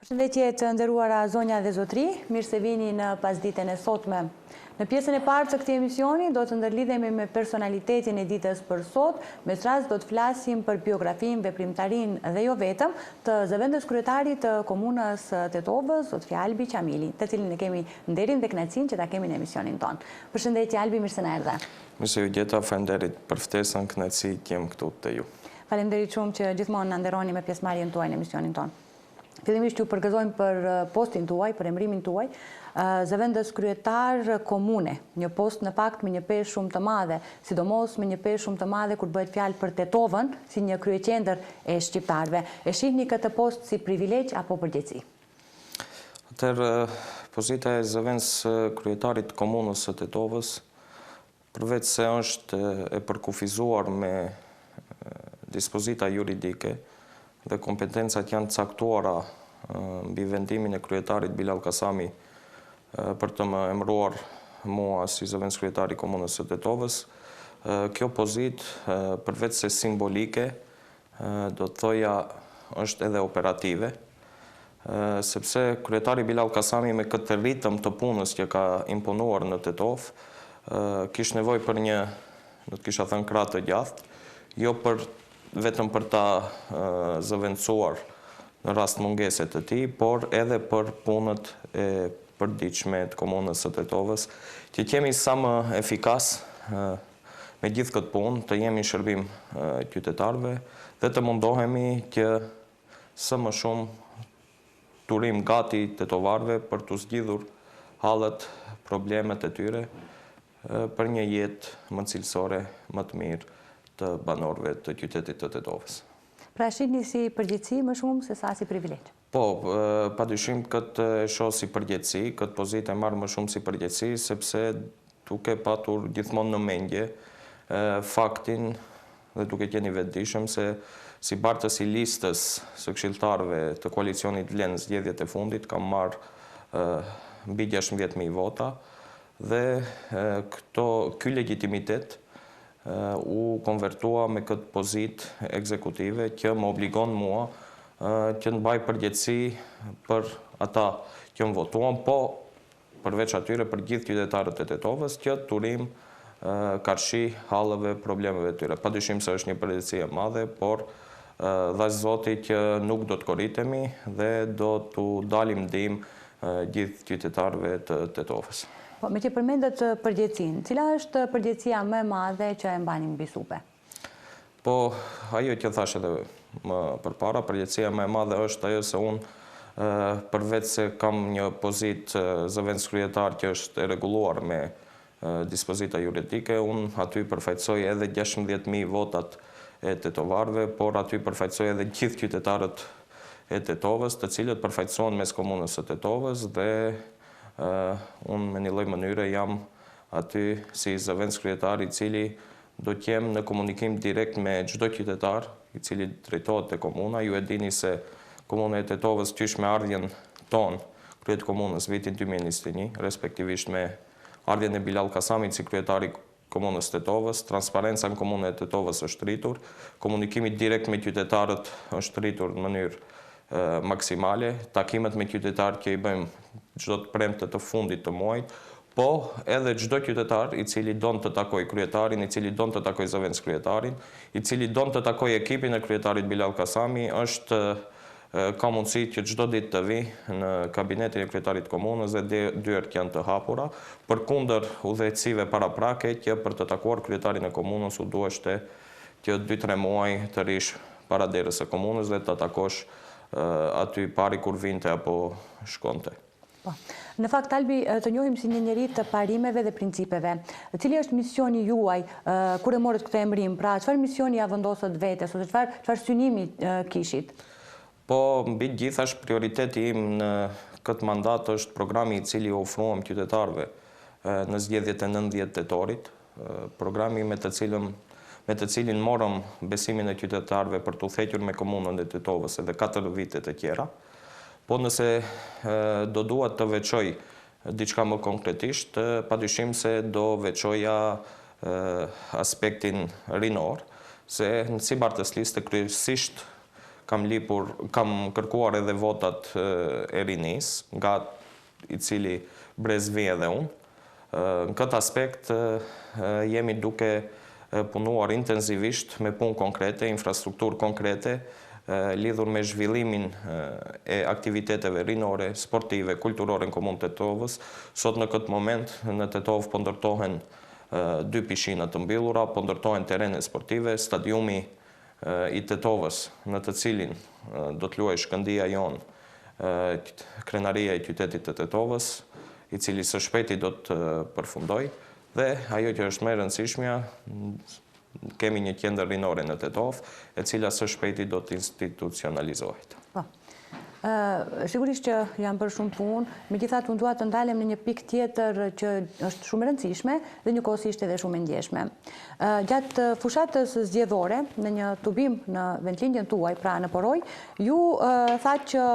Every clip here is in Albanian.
Përshëndetje të nderuara zonja dhe zotri, mirë se vini në pasditën e sotme. Në pjesën e parë të këtij emisioni do të ndërlidhemi me personalitetin e ditës për sot, me rast do të flasim për biografinë, veprimtarinë dhe jo vetëm të zëvendës kryetarit të komunës Tetovës, zotri Albi Qamili, të cilin e kemi nderin dhe kënaqësinë që ta kemi në emisionin ton. Përshëndetje Albi, mirë se na erdhe. Mirë se ju gjeta, faleminderit për ftesën, kënaqësi që jem këtu te ju. Faleminderit shumë që gjithmonë na nderoni me pjesëmarrjen tuaj në emisionin ton. Fillimisht ju përgëzojmë për postin tuaj, për emrimin tuaj, zëvendës kryetar komune, një post në fakt me një peshë shumë të madhe, sidomos me një peshë shumë të madhe kur bëhet fjalë për Tetovën, si një kryeqendër e shqiptarëve. E shihni këtë post si privilegj apo përgjegjësi? Atëherë, pozita e zëvendës kryetarit komunës së Tetovës, përveç se është e përkufizuar me dispozita juridike, dhe kompetencat janë caktuara mbi vendimin e kryetarit Bilal Kasami për të më emëruar mua si zëvendës kryetari i komunës së Tetovës. Kjo pozitë, përveç se simbolike, do të thoja është edhe operative, sepse kryetari Bilal Kasami me këtë ritëm të punës që ka imponuar në Tetovë, kishte nevojë për një, do të kisha thënë krah të gjathë, jo vetëm për ta zëvendësuar në rast mungesë të tij, por edhe për punët e përditshme të komunës së Tetovës, që kemi sa më efikas me gjithë këtë punë, të jemi në shërbim qytetarëve dhe të mundohemi që së më shumë turim gati tetovarëve për të zgjidhur hallet, problemet e tyre për një jetë më cilësore, më të mirë të banorëve të qytetit të Tetovës. Pra shihni si përgjegjësi më shumë se sa si privilegj? Po, padyshim këtë shoh si përgjegjësi, këtë pozitë e marr më shumë si përgjegjësi, sepse duke patur gjithmonë në mendje faktin dhe duke qenë i vetëdijshëm se si bartës i listës së këshilltarëve të koalicionit Vlen zgjedhjet e fundit kam marr mbi 16.000 vota dhe ky legitimitet u konvertua me këtë pozitë ekzekutive që më obligon mua që të mbaj përgjegjësi për ata që më votuan, po përveç atyre për gjithë qytetarët e Tetovës që turim karshi halleve, problemeve të tyre. Padyshim se është një përgjegjësi e madhe, por dhash Zoti që nuk do të korritemi dhe do t'u dalim ndihmë gjithë qytetarëve të Tetovës. Po, me që përmendet përgjegjësinë, cila është përgjegjësia më e madhe që e mbani mbi supe? Po, ajo që thash edhe më përpara, përgjegjësia më e madhe është ajo se unë përveç se kam një pozitë zëvendës kryetar që është e rregulluar me dispozita juridike, unë aty përfaqësoj edhe 16.000 votat e tetovarëve, por aty përfaqësoj edhe gjithë qytetarët e Tetovës, të cilët përfaqësohen mes komunës së Tetovës dhe unë me një lloj mënyre jam aty si zëvendës kryetar i cili do të jem në komunikim direkt me çdo qytetar i cili drejtohet te komuna. Ju e dini se komuna e Tetovës qysh me ardhjen tonë kryet komunës vitin 2021, respektivisht me ardhjen e Bilal Kasamit si kryetari komunës Tetovës, transparenca në komunën e Tetovës është rritur, komunikimi direkt me qytetarët është rritur në mënyrë maksimale, takimet me qytetarët që i bëjmë çdo të premte të fundit të muajit, po edhe çdo qytetar i cili don të takojë kryetarin, i cili don të takojë zëvendës kryetarin, i cili don të takojë ekipin e kryetarit Bilal Kasami, ka mundësi që çdo ditë të vi në kabinetin e kryetarit të komunës dhe dyert janë të hapura, përkundër udhëheqësive paraprake që për të takuar kryetarin e komunës u duheshte që 2-3 muaj të rish para derës së komunës dhe të takosh aty pari kur vinte apo shkonte. Në fakt, Albi, të njohim si një njeri të parimeve dhe principeve. Cili është misioni juaj kur e morët këtë emrim? Pra, çfarë misioni ja vendosët vetes ose çfarë synimi kishit? Po, mbi gjithash prioriteti im në këtë mandat është programi i cili ofruam qytetarëve në zgjedhjet e 19 tetorit, programi me të cilin morëm besimin e qytetarëve për të udhëhequr me komunën e Tetovës edhe 4 vite të tjera. Po nëse do dua të veçoj diçka më konkretisht, padyshim se do veçoja aspektin rinor, se si bartës liste kryesisht kam kërkuar edhe votat e rinis, nga i cili brezvi edhe unë. Në këtë aspekt jemi duke punuar intensivisht me punë konkrete, infrastrukturë konkrete, lidhur me zhvillimin e aktiviteteve rinore, sportive, kulturore në komunë Tetovës. Sot në këtë moment në Tetovë po ndërtohen 2 pishinat të mbyllura, po ndërtohen terene sportive, stadiumi i Tetovës në të cilin do të luajë Shkëndija jonë, krenaria i qytetit të Tetovës, i cili së shpejti do të përfundoj, dhe ajo që është më e rëndësishmja, kemi një qendër rinore në Tetovë, e cila së shpejti do të institucionalizohet. Sigurisht që janë bërë shumë punë, megjithatë unë dua të ndalem në një pikë tjetër që është shumë e rëndësishme dhe njëkohësisht edhe shumë e ndjeshme. Gjatë fushatës zgjedhore, në një tubim në vendlindjen tuaj, pra në Poroj, ju tha që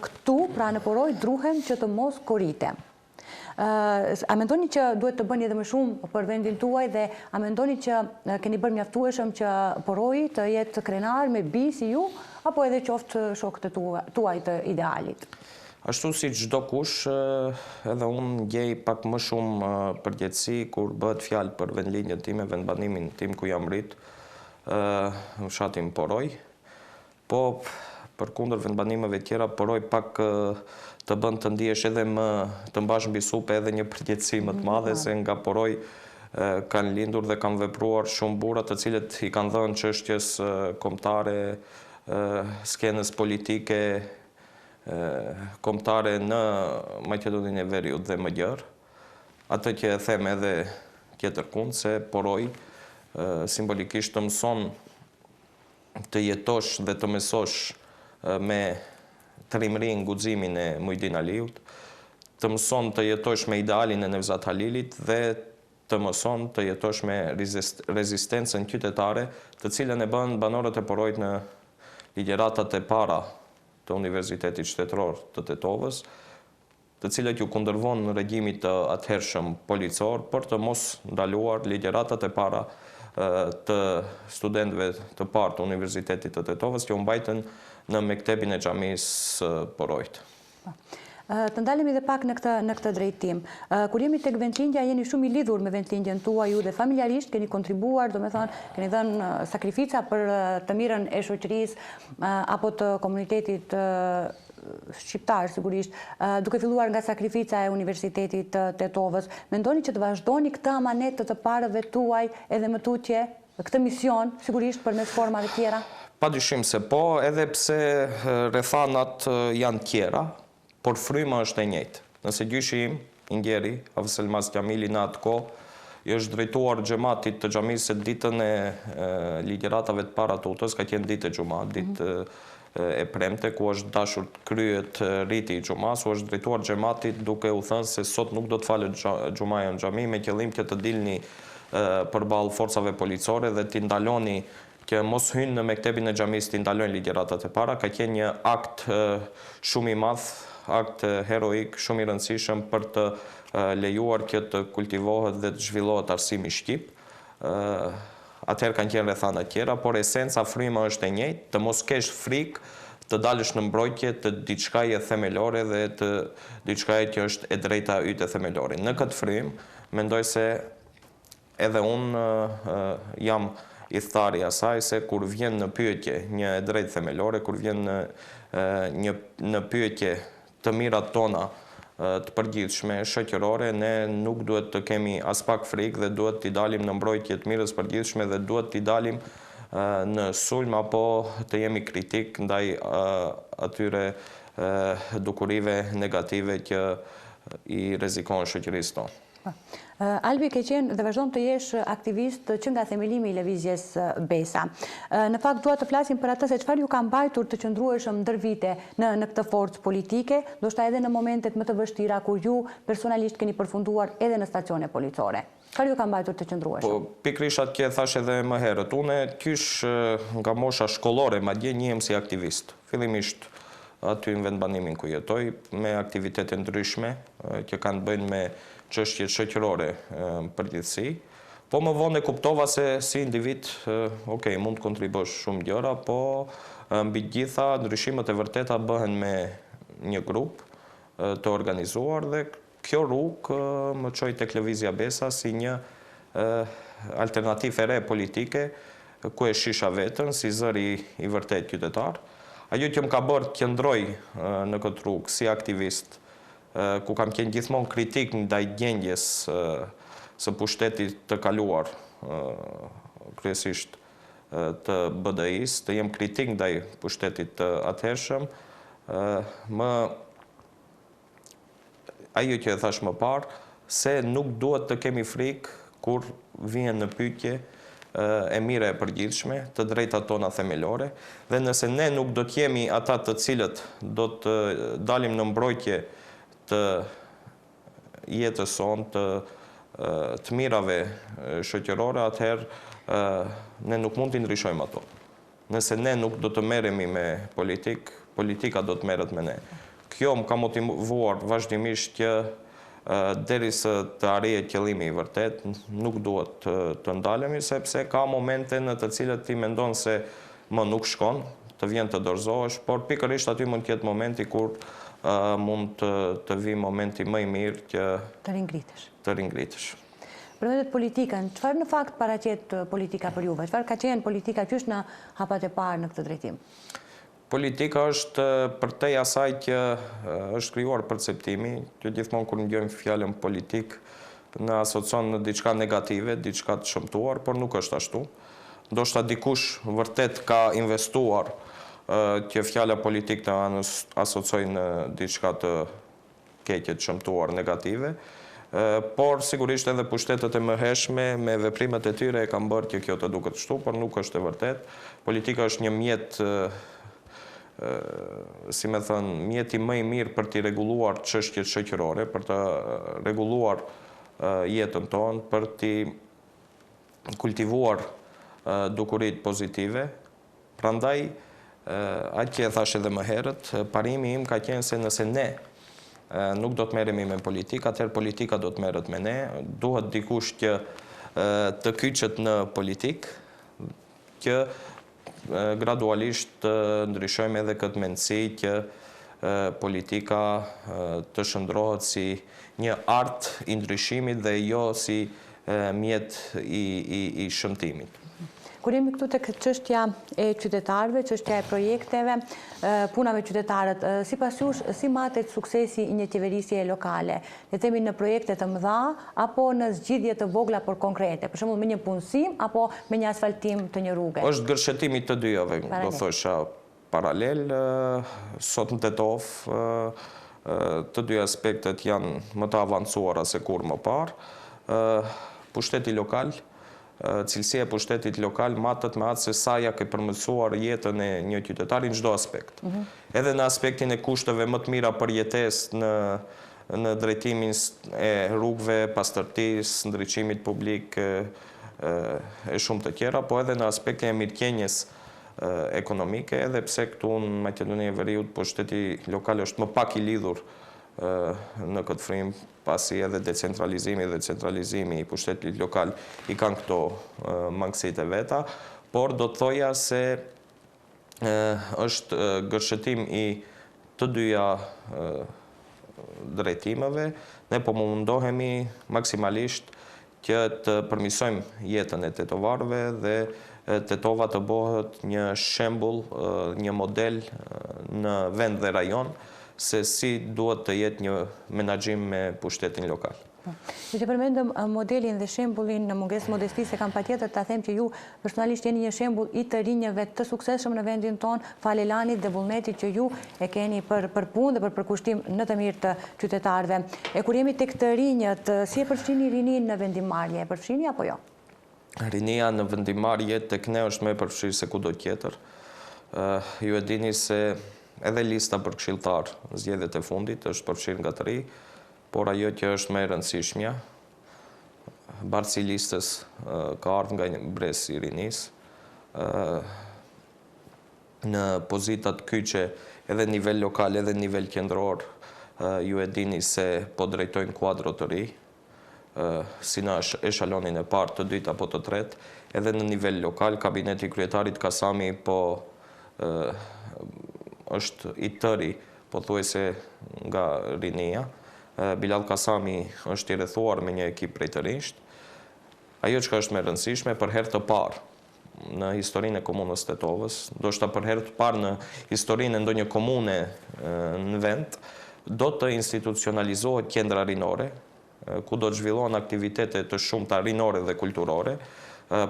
këtu, pra në Poroj, druhen që të mos korite. A mendoni që duhet të bëni edhe më shumë për vendin tuaj dhe a mendoni që keni bërë mjaftueshëm që Poroji të jetë krenar me bi si ju, apo edhe qoftë shokët e tuaj të idealit? Ashtu si çdo kush, edhe unë gjej pak më shumë përgjegjësi kur bëhet fjalë për vendlindjen time, vendbanimin tim ku jam rrit, në fshatin Poroj. Po përkundër vendbanimeve tjera, Poroj pak të bën të ndihesh edhe më të mbash mbi supe edhe një përgjegjësi më të madhe, se nga Poroj kanë lindur dhe kanë vepruar shumë burra të cilët i kanë dhënë çështjes kombëtare, skenës politike kombëtare në Maqedoninë e Veriut dhe më gjerë. Atë që e them edhe tjetërkund, se Poroj simbolikisht të mëson të jetosh dhe të mësosh me trimërin guximin e Mujdin Aliut, të mëson të jetosh me idealin e Nevzat Halilit dhe të mëson të jetosh me rezistencën qytetare, të cilën e bën banorët e Porojit në ligjeratat e para të Universitetit Shtetëror të Tetovës, të cilët ju kundërvon regjimit të atëhershëm policor për të mos ndaluar ligjeratat e para të studentëve të parë të Universitetit të Tetovës që u mbajtën në mektebin e xhamisë Porojit. Të ndalemi dhe pak në këtë drejtim. Kur jemi tek vendlindja, jeni shumë i lidhur me vendlindjen tuaj ju dhe familjarisht keni kontribuar, keni dhënë sakrifica për të mirën e shoqërisë apo të komunitetit shqiptar, sigurisht, duke filluar nga sakrifica e Universitetit të Tetovës. Mendoni që të vazhdoni këtë amanet të parëve tuaj edhe më tutje, këtë mision, sigurisht përmes formave tjera? Padyshim se po, edhe pse rrethanat janë tjera, por fryma është e njëjtë. Nëse gjyshi im, Ingjeri, Hafiz Elmas Gjamili, në atë kohë, i është drejtuar xhamatit të xhamisë se ditën e ligjeratave të para të utës, ka qenë ditë e xhumat, ditë e premte, ku është dashur të kryet riti i xhumas, u është drejtuar xhamatit duke u thënë se sot nuk do të falet xhumaja në xhami, me qëllim që të dilni përballë forcave policore dhe t'i ndaloni që mos hynë në mektebin e xhamisë, t'i ndalojnë ligjeratat e para. Ka qenë një akt shumë i madh, akt heroik, shumë i rëndësishëm për të lejuar që të kultivohet dhe të zhvillohet arsimi shqip. Atëherë kanë qenë rrethana tjera, por esenca, fryma është e njëjtë, të mos kesh frikë të dalësh në mbrojtje të diçkaje themelore dhe të diçkaje që është e drejta yte themelore. Në këtë frymë, mendoj se edhe unë jam i thari asaj se kur vjen në pyetje një e drejtë themelore, kur vjen në pyetje të mirat tona të përgjithshme shoqërore, ne nuk duhet të kemi as pak frikë dhe duhet t'i dalim në mbrojtje të mirës përgjithshme dhe duhet t'i dalim në sulm apo të jemi kritik ndaj atyre dukurive negative që i rrezikojnë shoqërisë tonë. Albi, ke qenë dhe vazhdon të jesh aktivist që nga themelimi i lëvizjes Besa. Në fakt, dua të flasim për atë se çfarë ju ka mbajtur të qëndrueshëm ndër vite në këtë forcë politike, ndoshta edhe në momentet më të vështira kur ju personalisht keni përfunduar edhe në stacione policore. Çfarë ju ka mbajtur të qëndrueshëm? Po, pikërisht atë që thash edhe më herët, unë kysh nga mosha shkollore madje njihem si aktivist. Fillimisht aty në vendbanimin ku jetoj, me aktivitete ndryshme që kanë të bëjnë me çështjet shoqërore përgjithësi, Po më vonë e kuptova se si individ, mund të kontribuosh shumë gjëra, po mbi gjitha ndryshimet e vërteta bëhen me një grup të organizuar dhe kjo rrugë më çoi tek Lëvizja Besa si një alternativë e re politike ku e shisha veten si zëri i vërtet qytetar. Ajo që më ka bërë të qëndroj në këtë rrugë si aktivist, ku kam qenë gjithmonë kritik ndaj gjendjes së pushtetit të kaluar, kryesisht të BDI-s, të jem kritik ndaj pushtetit të atëhershëm, ajo që e thash më parë, se nuk duhet të kemi frikë kur vjen në pyetje e mire e përgjithshme, të drejtat tona themelore, dhe nëse ne nuk do të jemi ata të cilët do të dalim në mbrojtje të jetës sonë, të mirave shoqërore, atëherë ne nuk mund të ndryshojmë ato. Nëse ne nuk do të merremi me politikë, politika do të merret me ne. Kjo më ka motivuar vazhdimisht që derisa të arrihet qëllimi i vërtet, nuk duhet të ndalemi, sepse ka momente në të cilat ti mendon se më nuk shkon, të vjen të dorëzohesh, por pikërisht aty mund të jetë momenti kur mund të vi momenti më i mirë që të ringritesh. Përmendet politikën, çfarë në fakt paraqet politika për juve? Çfarë ka qenë politika qysh në hapat e parë në këtë drejtim? Politika është përtej asaj që është krijuar perceptimi, që gjithmonë kur ndjojmë fjalën politik na asocion në diçka negative, diçka të shëmtuar, por nuk është ashtu. Ndoshta dikush vërtet ka investuar që fjala politik të asocioj në diçka të keqe, të shëmtuar, negative, por sigurisht edhe pushtetet e mëhershme me veprimet e tyre e kanë bërë që kjo të duket kështu, por nuk është e vërtet. Politika është një mjet, si me thënë, mjeti më i mirë për t'i rregulluar çështjet shoqërore, për të rregulluar jetën tonë, për t'i kultivuar dukuritë pozitive. Prandaj, atë që e thash edhe më herët, parimi im ka qenë se nëse ne nuk do të merremi me politikë, atëherë politika do të merret me ne. Duhet dikush që të kyçet në politikë, që gradualisht të ndryshojmë edhe këtë mendësi që politika të shndrohet si një art i ndryshimit dhe jo si mjet i shëmtimit. Kur jemi këtu tek çështja e qytetarëve, çështja e projekteve, puna me qytetarët, sipas jush, si matet suksesi i një qeverisje lokale? Le të themi në projekte të mëdha apo në zgjidhje të vogla por konkrete, për shembull me një punësim apo me një asfaltim të një rruge? Është gërshetimi të dyjave, do thosha paralel. Sot në Tetov të dy aspektet janë më të avancuara se kur më parë. Pushteti lokal, cilësia e pushtetit lokal matet me atë se sa ja ke përmirësuar jetën e një qytetari në çdo aspekt. Edhe në aspektin e kushteve më të mira për jetesë në drejtimin e rrugëve, pastërtisë, ndriçimit publik e shumë të tjera, po edhe në aspektin e mirëqenies ekonomike, edhe pse këtu në Maqedoninë e Veriut pushteti lokal është më pak i lidhur në këtë frymë, pasi edhe decentralizimi dhe centralizimi i pushtetit lokal i kanë këto mangësitë e veta, por do të thoja se është gërshetim i të dyja drejtimeve. Ne po mundohemi maksimalisht që të përmirësojmë jetën e tetovarëve dhe Tetova të bëhet një shembull, një model në vend dhe rajon se si duhet të jetë një menaxhim me pushtetin lokal. Ju që përmendëm modelin dhe shembullin, në mungesë modestisë, kam patjetër ta them që ju personalisht jeni një shembull i të rinjëve të suksesshëm në vendin tonë, falelanit dhe vullnetit që ju e keni për punë dhe për përkushtim në të mirë të qytetarëve. E kur jemi tek të rinjët, si e përfshini rinin në vendimmarrje? E përfshini apo jo? Rinia në vendimmarrje tek ne është më e përfshirë se kudo tjetër. Ju e dini se edhe lista për këshilltar në zgjedhjet e fundit është përfshirë nga të ri, por ajo që është më e rëndësishmja, bardhësi listës ka ardhur nga një brez i rinisë, në pozitat kyçe edhe në nivel lokal edhe në nivel qendror, ju e dini se po drejtojnë kuadro të ri, si në eshalonin e parë, të dytë apo të tretë, edhe në nivel lokal, kabineti kryetarit Kasami është i tëri, pothuajse nga rinia. Bilal Kasami është i rrethuar me një ekip prej të rinjt. Ajo që është më e rëndësishme, për herë të parë në historinë e komunës Tetovës, ndoshta për herë të parë në historinë e ndonjë komune në vend, do të institucionalizohet qendra rinore, ku do të zhvillohen aktivitete të shumta rinore dhe kulturore.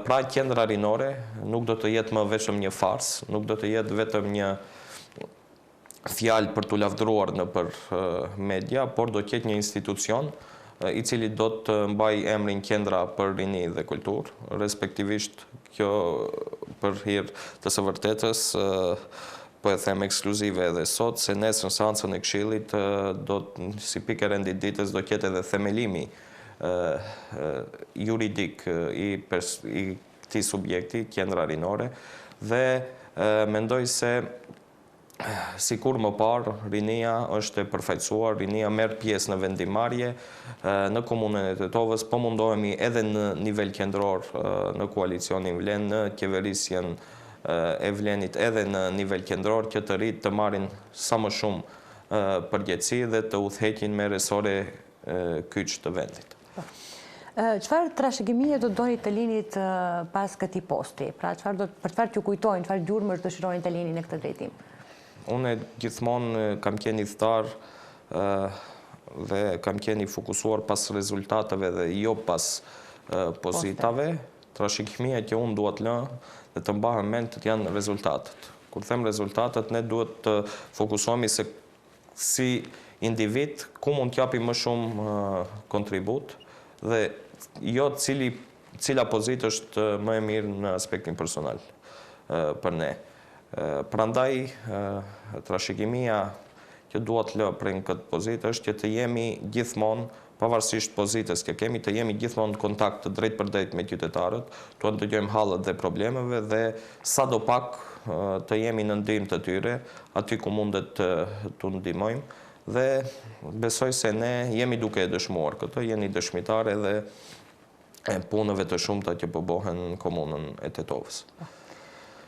Pra qendra rinore nuk do të jetë më vetëm një farsë, nuk do të jetë vetëm një fjalë për t'u lavdëruar nëpër media, por do të jetë një institucion i cili do të mbajë emrin Qendra për Rini dhe Kulturë, respektivisht kjo për hir të së vërtetës, po e them ekskluzive edhe sot, se nesër në seancën e Këshillit si pikë e rendit ditës do ketë edhe themelimi juridik i këtij subjekti, qendra rinore, dhe mendoj se sikur më parë, rinia është e përfaqësuar, rinia merr pjesë në vendimmarrje në komunën e Tetovës, po mundohemi edhe në nivel qendror në koalicionin Vlen, në qeverisjen e Vlenit edhe në nivel qendror, që të rritë të marrin sa më shumë përgjegjësi dhe të udhëheqin me resore kyç të vendit. Çfarë trashëgimie do doni të linit pas këtij posti? Pra për çfarë t'ju kujtojnë, çfarë gjurmësh dëshironi të lini në këtë drejtim? Unë gjithmonë kam qenë i thtar dhe kam qenë i fokusuar pas rezultateve dhe jo pas pozitave. Trashëgimia që unë duhet lë dhe të mbahem mend janë rezultatet. Kur them rezultatet, ne duhet të fokusohemi se si individ ku mund t'japim më shumë kontribut dhe jo cila pozitë është më e mirë në aspektin personal për ne. Prandaj trashëgimia që duhet lë prej këtë pozitë është që të jemi gjithmonë, pavarësisht pozitës që kemi, të jemi gjithmonë në kontakt drejt për drejt me qytetarët, të ndëgjojmë hallet dhe problemeve dhe sadopak të jemi në ndihmë të tyre, aty ku mundet të ndihmojmë dhe besoj se ne jemi duke e dëshmuar këtë, jeni dëshmitar edhe punëve të shumta që bëhen në komunën e Tetovës.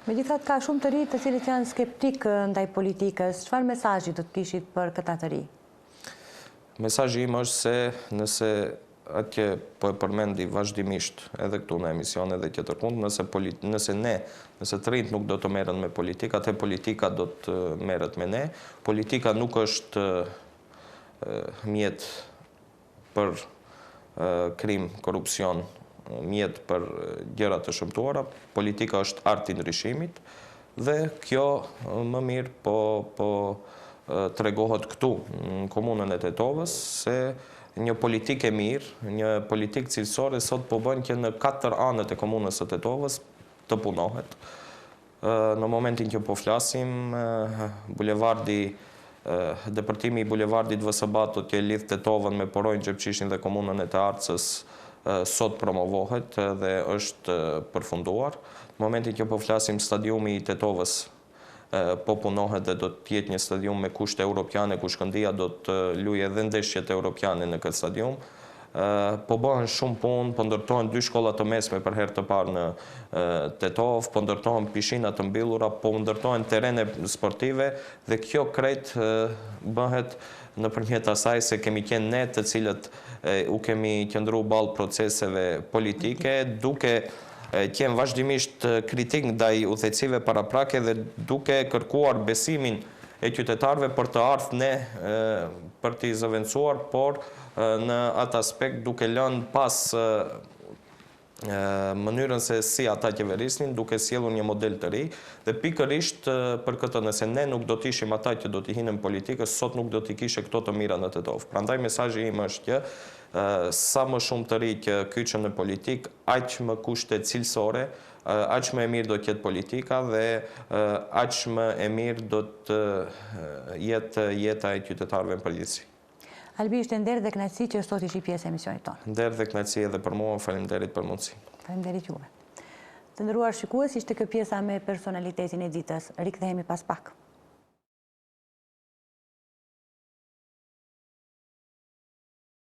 Megjithatë ka shumë të rinj të cilët janë skeptik ndaj politikës. Çfarë mesazhi do të kishit për këta të rinj? Mesazhi im është se nëse atje po e përmendi vazhdimisht edhe këtu në emisione dhe tjetër kund, nëse të rinjt nuk do të merren me politikë, atë politika do të merret me ne. Politika nuk është mjet për krim, korrupsion, mjet për gjëra të shëmtuara. Politika është arti i ndryshimit dhe kjo më mirë po tregohet këtu në komunën e Tetovës se një politikë e mirë, një politikë cilësore sot po bën që në 4 anët e komunës së Tetovës të punohet. Në momentin që po flasim, depërtimi i bulevardit Vësëbatot që lidh Tetovën me Porojnë, Xhepçishin dhe komunën e Të Arcës sot promovohet dhe është përfunduar. Në momentin që po flasim, stadiumi i Tetovës po punohet dhe do të jetë një stadium me kushte europiane, ku Shkëndija do të luajë edhe ndeshjet europiane në këtë stadium. Po bëhen shumë punë, po ndërtohen 2 shkolla të mesme për herë të parë në Tetovë, po ndërtohen pishina të mbyllura, po ndërtohen terene sportive dhe kjo krejt bëhet nëpërmjet asaj se kemi qenë ne të cilët u kemi qëndruar ballë proceseve politike, duke qenë vazhdimisht kritik ndaj udhëhecësive paraprake dhe duke kërkuar besimin e qytetarëve për të ardhur ne për t'i zëvendësuar, por në atë aspekt duke lënë pas mënyrën se si ata qeverisnin, duke sjellur një model të ri dhe pikërisht për këtë, nëse ne nuk do të ishim ata që do të hinin politikës, sot nuk do t'i kishe këto të mira në Tetovë. Prandaj mesazhi im është që sa më shumë të ri që kyçen në politikë, aq më kushte cilësore, aq më e mirë do të jetë politika dhe aq më e mirë do të jetë jeta e qytetarëve në përgjithësi. Albi, ishte nder dhe kënaqësi që sot ishi pjesë e emisionit tonë. Nder dhe kënaqësi edhe për mua, faleminderit për mundësinë. Faleminderit juve. Të nderuar shikues, ishte kjo pjesa me personalitetin e ditës. Rikthehemi pas pak.